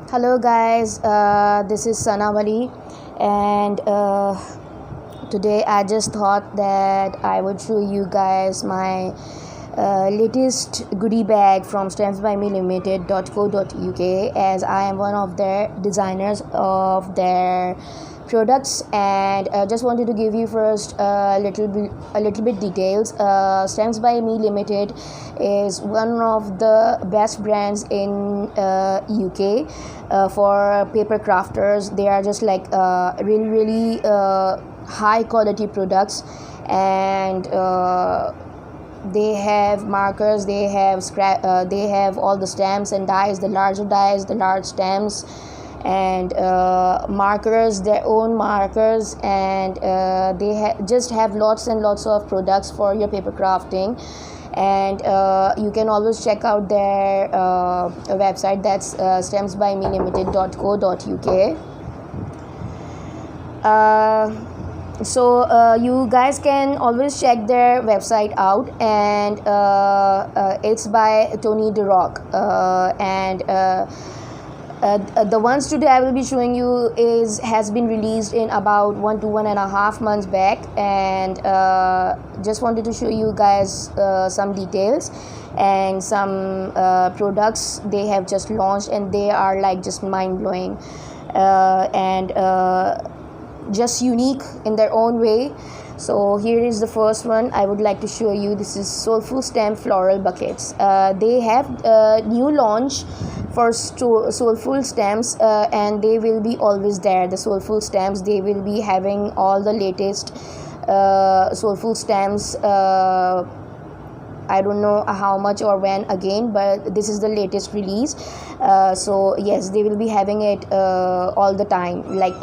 Hello guys, this is Sanawali, and today I just thought that I would show you guys my latest goodie bag from stampsbymelimitted.co.uk, as I am one of their designers of their products. And just wanted to give you first a little bit details. Stamps by Me Limited is one of the best brands in UK for paper crafters. They are just like really high quality products, and they have markers, they have they have all the stamps and dies, the larger dies, the large stamps, and markers, their own markers, and they just have lots and lots of products for your paper crafting. And you can always check out their website, that's stampsbymelimitted.co.uk. So you guys can always check their website out, and it's by Tony DeRock, and the ones today I will be showing you has been released in about 1 to 1.5 months back, and just wanted to show you guys some details and some products they have just launched, and they are like just mind-blowing, and just unique in their own way. So here is the first one I would like to show you. This is Soulful Stamp Floral Buckets. They have a new launch for Soulful Stamps, and they will be always there. The Soulful Stamps, they will be having all the latest Soulful Stamps. I don't know how much or when again, but this is the latest release. So yes, they will be having it all the time, like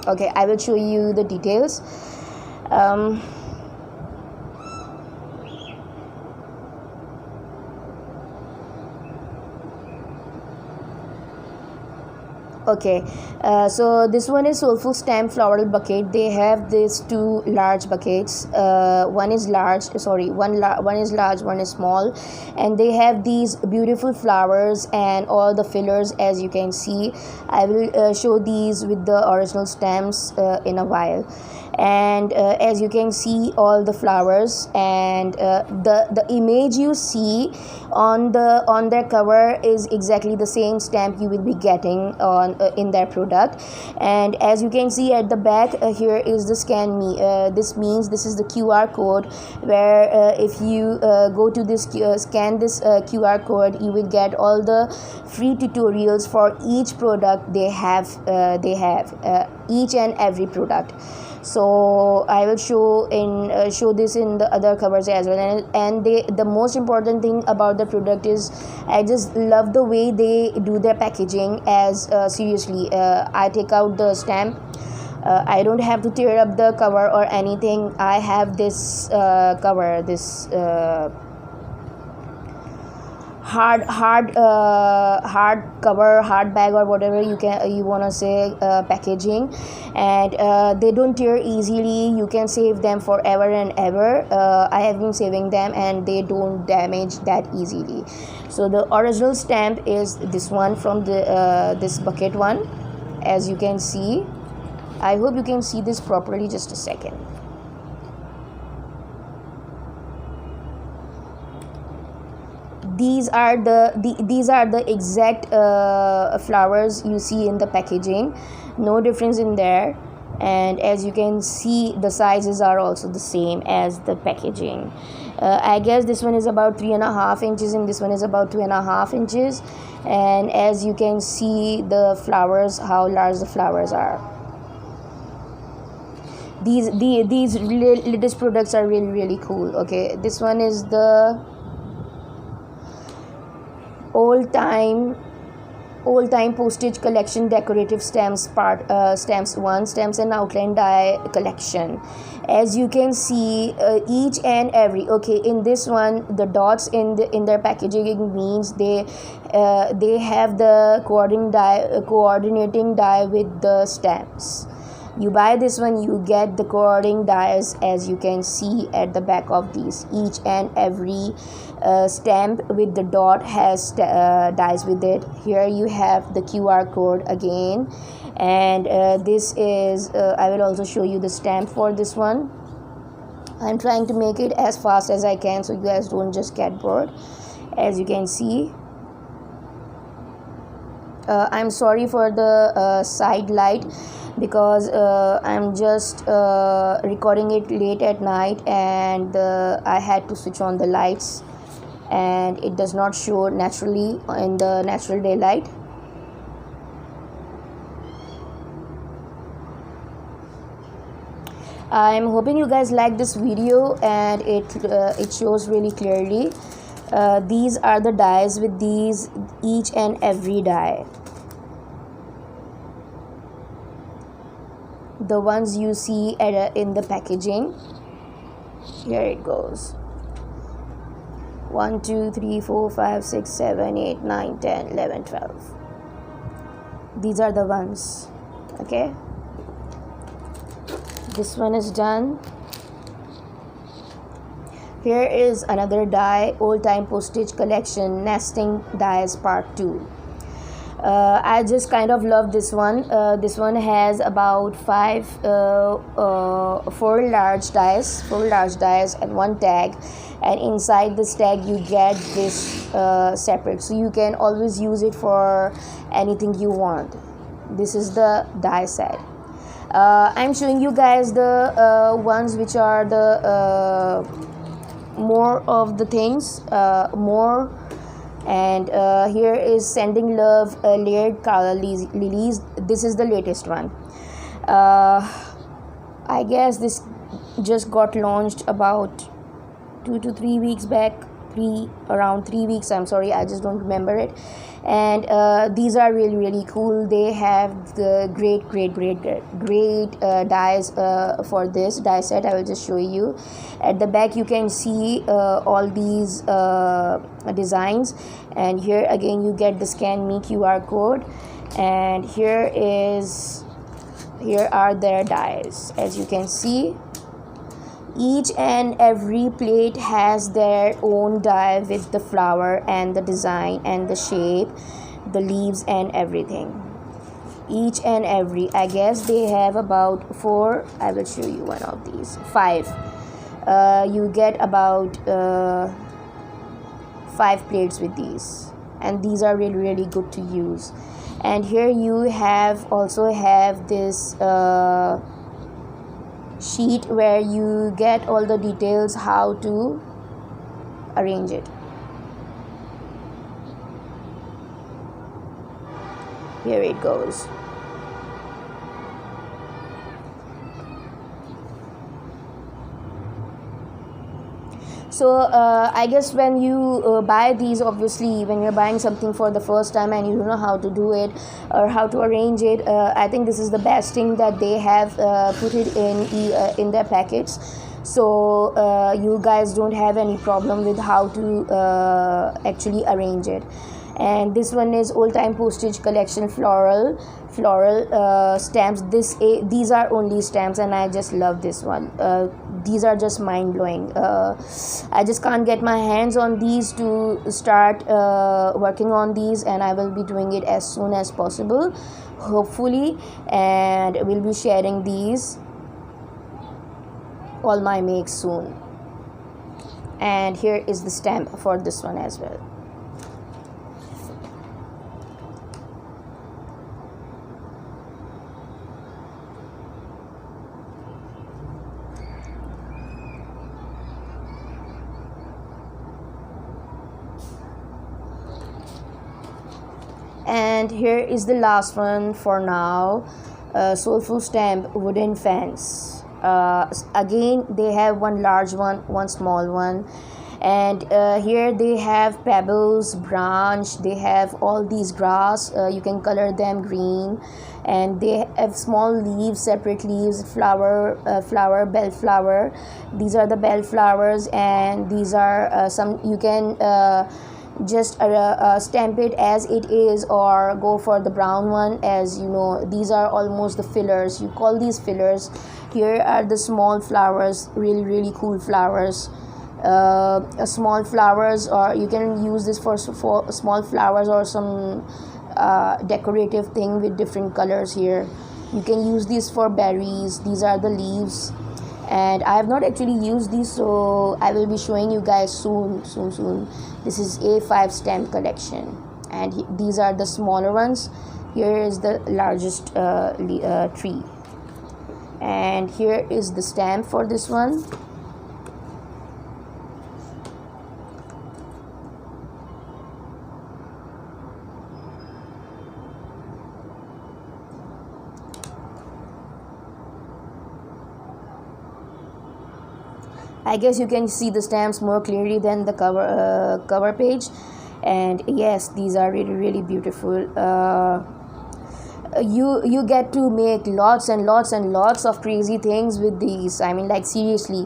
okay, I will show you the details. Okay, so this one is Soulful Stamp Floral Bucket. They have these two large buckets. One is large, one is large, one is small, and they have these beautiful flowers and all the fillers, as you can see. I will show these with the original stamps in a while. And as you can see, all the flowers, and the image you see on their cover is exactly the same stamp you will be getting on in their product. And as you can see at the back, here is the scan me. This means this is the QR code, where if you go to this scan this QR code, you will get all the free tutorials for each product they have. Each and every product. So I will show this in the other covers as well. And the most important thing about the product is I just love the way they do their packaging. As seriously, I take out the stamp, I don't have to tear up the cover or anything. I have this cover, this hard cover, hard bag, or whatever you want to say, packaging, and they don't tear easily. You can save them forever and ever. I have been saving them, and they don't damage that easily. So the original stamp is this one from the this bucket one, as you can see. I hope you can see this properly. Just a second. These are the exact flowers you see in the packaging. No difference in there. And as you can see, the sizes are also the same as the packaging. I guess this one is about 3.5 inches, and this one is about 2.5 inches. And as you can see, the flowers, how large the flowers are. These latest products are really cool. Okay, this one is the old time postage collection decorative stamps stamps and outline die collection. As you can see, each and every, okay, in this one, the dots in their packaging means they have the coordinating die with the stamps. You buy this one, you get the cording dies, as you can see at the back of these. Each and every stamp with the dot has dies with it. Here you have the QR code again, and this is I will also show you the stamp for this one. I'm trying to make it as fast as I can so you guys don't just get bored. As you can see, I'm sorry for the side light, because I'm just recording it late at night, and I had to switch on the lights, and it does not show naturally in the natural daylight. I'm hoping you guys like this video, and it shows really clearly. These are the dies with these, each and every die. The ones you see in the packaging. Here it goes. 1 2 3 4 5 6 7 8 9 10 11 12. These are the ones. Okay, this one is done. Here is another die, Old Time Postage Collection Nesting Dies Part 2. I just kind of love this one. This one has about 4 large dies and one tag, and inside this tag you get this separate, so you can always use it for anything you want. This is the die set. I'm showing you guys the ones which are the more of the things, more. And here is Sending Love, Layered Calla Lilies. This is the latest one. I guess this just got launched about 2 to 3 weeks back. Around 3 weeks, I'm sorry, I just don't remember it. And these are really cool. They have the great dies for this die set. I will just show you. At the back you can see all these designs, and here again you get the Scan Me QR code, and here are their dies. As you can see, each and every plate has their own die with the flower and the design and the shape, the leaves and everything. Each and every, I guess they have about 4. I will show you one of these. 5. You get about 5 plates with these, and these are really good to use. And here you also have this sheet where you get all the details how to arrange it. Here it goes. So I guess when you buy these, obviously when you're buying something for the first time and you don't know how to do it or how to arrange it, I think this is the best thing that they have put it in their packets. So you guys don't have any problem with how to actually arrange it. And this one is Old Time Postage Collection floral stamps. These are only stamps, and I just love this one. These are just mind-blowing. I just can't get my hands on these to start working on these, and I will be doing it as soon as possible, hopefully, and we'll be sharing these all my makes soon. And here is the stamp for this one as well. And here is the last one for now, Soulful Stamp Wooden Fence. Again, they have one large one, one small one, and here they have pebbles, branch, they have all these grass, you can color them green, and they have small leaves, separate leaves, flower, bellflower. These are the bellflowers, and these are some, you can just stamp it as it is, or go for the brown one. As you know, these are almost the fillers, you call these fillers. Here are the small flowers, really cool flowers, small flowers, or you can use this for small flowers or some decorative thing with different colors. Here you can use these for berries. These are the leaves, and I have not actually used these, so I will be showing you guys soon. This is A5 stamp collection, and these are the smaller ones. Here is the largest tree, and here is the stamp for this one. I guess you can see the stamps more clearly than the cover page. And yes, these are really beautiful. You get to make lots and lots of crazy things with these. I mean, like, seriously,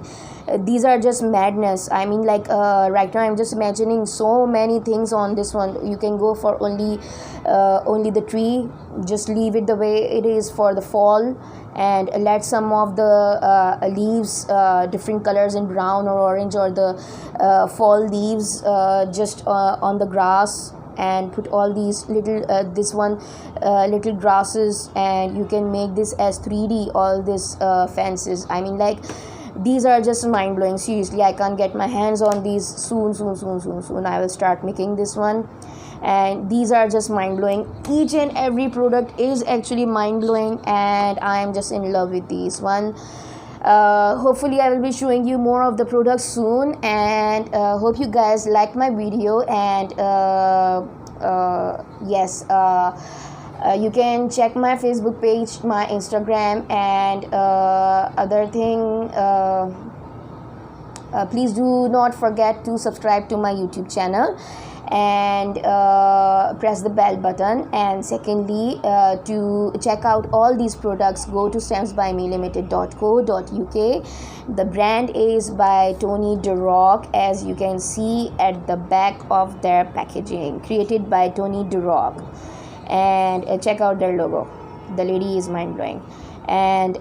these are just madness. I mean, like, right now I'm just imagining so many things on this one. You can go for only the tree, just leave it the way it is for the fall, and let some of the leaves, different colors in brown or orange, or the fall leaves just on the grass, and put all these little little grasses, and you can make this as 3D, all these fences. I mean, like, these are just mind-blowing. Seriously, I can't get my hands on these. Soon I will start making this one, and these are just mind-blowing. Each and every product is actually mind-blowing, and I am just in love with these one. Hopefully I will be showing you more of the products soon, and hope you guys like my video. And yes, you can check my Facebook page, my Instagram, and other thing. Please do not forget to subscribe to my YouTube channel, and press the bell button. And secondly, to check out all these products, go to stampsbymelimitted.co.uk. the brand is by Tony DeRock, as you can see at the back of their packaging, created by Tony DeRock. And check out their logo. The lady is mind-blowing. And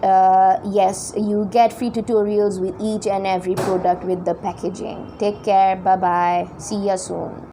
yes, you get free tutorials with each and every product with the packaging. Take care. Bye bye. See ya soon.